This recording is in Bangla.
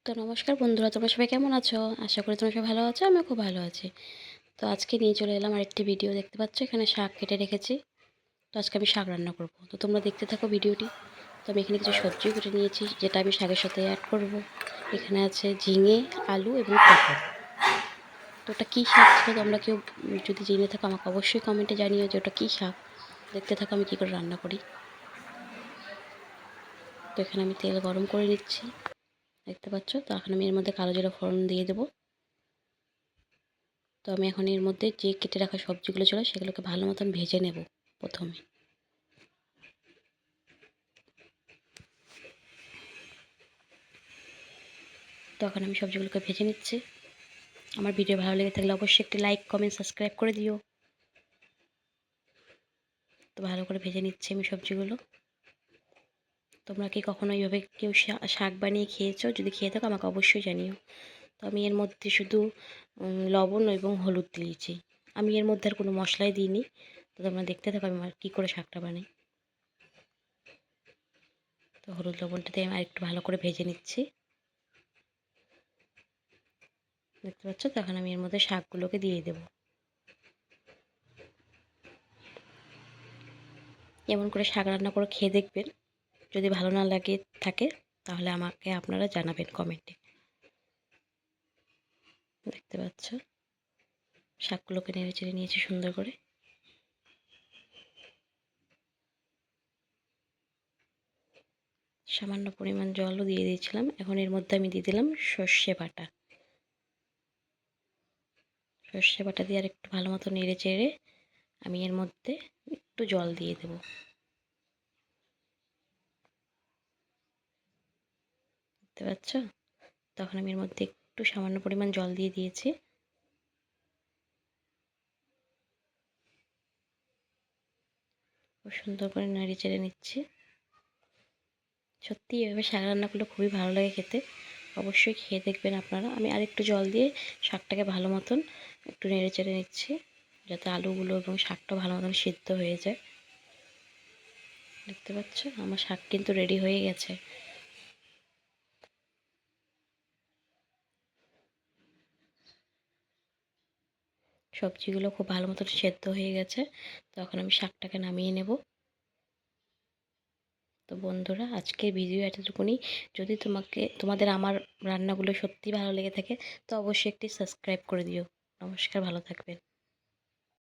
তো নমস্কার বন্ধুরা, তোমরা সবাই কেমন আছো? আশা করি তোমরা সবাই ভালো আছো। আমিও খুব ভালো আছি। তো আজকে নিয়ে চলে এলাম আরেকটি ভিডিও। দেখতে পাচ্ছ এখানে শাক কেটে রেখেছি। তো আজকে আমি শাক রান্না করব। তো তোমরা দেখতে থাকো ভিডিওটি। তো আমি এখানে কিছু সবজিও কেটে নিয়েছি, যেটা আমি শাকের সাথে অ্যাড করব। এখানে আছে ঝিঙে, আলু এবং পটল। তো ওটা কী শাক ছিল তোমরা কেউ যদি জেনে থাকো আমাকে অবশ্যই কমেন্টে জানিও যে ওটা কী শাক। দেখতে থাকো আমি কী করে রান্না করি। তো এখানে আমি তেল গরম করে নিচ্ছি, দেখতে পাচ্ছ। তো এখন আমি এর মধ্যে কালো জিরা ফোড়ন দিয়ে দেবো। তো আমি এখন এর মধ্যে যে কেটে রাখা সবজিগুলো ছিল সেগুলোকে ভালো মতন ভেজে নেব প্রথমে। তো এখন আমি সবজিগুলোকে ভেজে নিচ্ছি। আমার ভিডিও ভালো লেগে থাকলে অবশ্যই একটি লাইক, কমেন্ট, সাবস্ক্রাইব করে দিও। তো ভালো করে ভেজে নিচ্ছি আমি সবজিগুলো। তোমরা কি কখনো এইভাবে কেউ শাক বানিয়ে খেয়েছো? যদি খেয়ে থাকো আমাকে অবশ্যই জানিও। তো আমি এর মধ্যে শুধু লবণ এবং হলুদ দিয়েছি। আমি এর মধ্যে আর কোনো মশলাই দিইনি। তো তোমরা দেখতে থাকো আমি কী করে শাকটা বানাই। তো হলুদ লবণটা দিয়ে আমি আরেকটু ভালো করে ভেজে নিচ্ছি, দেখতে পাচ্ছ। তখন আমি এর মধ্যে শাকগুলোকে দিয়ে দেবো। এমন করে শাক রান্না করে খেয়ে দেখবেন। যদি ভালো না লাগে থাকে তাহলে আমাকে আপনারা জানাবেন কমেন্টে। দেখতে পাচ্ছ শাকগুলোকে নেড়ে চেড়ে নিয়েছি সুন্দর করে। সামান্য পরিমাণ জলও দিয়ে দিয়েছিলাম। এখন এর মধ্যে আমি দিয়ে দিলাম সর্ষে বাটা। সর্ষে বাটা দিয়ে আর একটু ভালো মতো নেড়ে চেড়ে আমি এর মধ্যে একটু জল দিয়ে দেব। দেখতে পাচ্ছ। তখন আমি এর মধ্যে একটু সামান্য পরিমাণ জল দিয়ে দিয়েছি। খুব সুন্দর করে নেড়ে চেড়ে নিচ্ছি। সত্যি এভাবে শাক রান্নাগুলো খুবই ভালো লাগে খেতে। অবশ্যই খেয়ে দেখবেন আপনারা। আমি আরেকটু জল দিয়ে শাকটাকে ভালো মতন একটু নেড়ে চেড়ে নিচ্ছি, যাতে আলুগুলো এবং শাকটা ভালো মতন সিদ্ধ হয়ে যায়। দেখতে পাচ্ছ আমার শাক কিন্তু রেডি হয়ে গেছে। সবজিগুলো খুব ভালো মতন সেদ্ধ হয়ে গেছে। তখন আমি শাকটাকে নামিয়ে নেব। তো বন্ধুরা আজকের ভিডিও এতটুকুনি। যদি তোমাদের আমার রান্নাগুলো সত্যি ভালো লেগে থাকে তো অবশ্যই একটি সাবস্ক্রাইব করে দিও। নমস্কার, ভালো থাকবেন।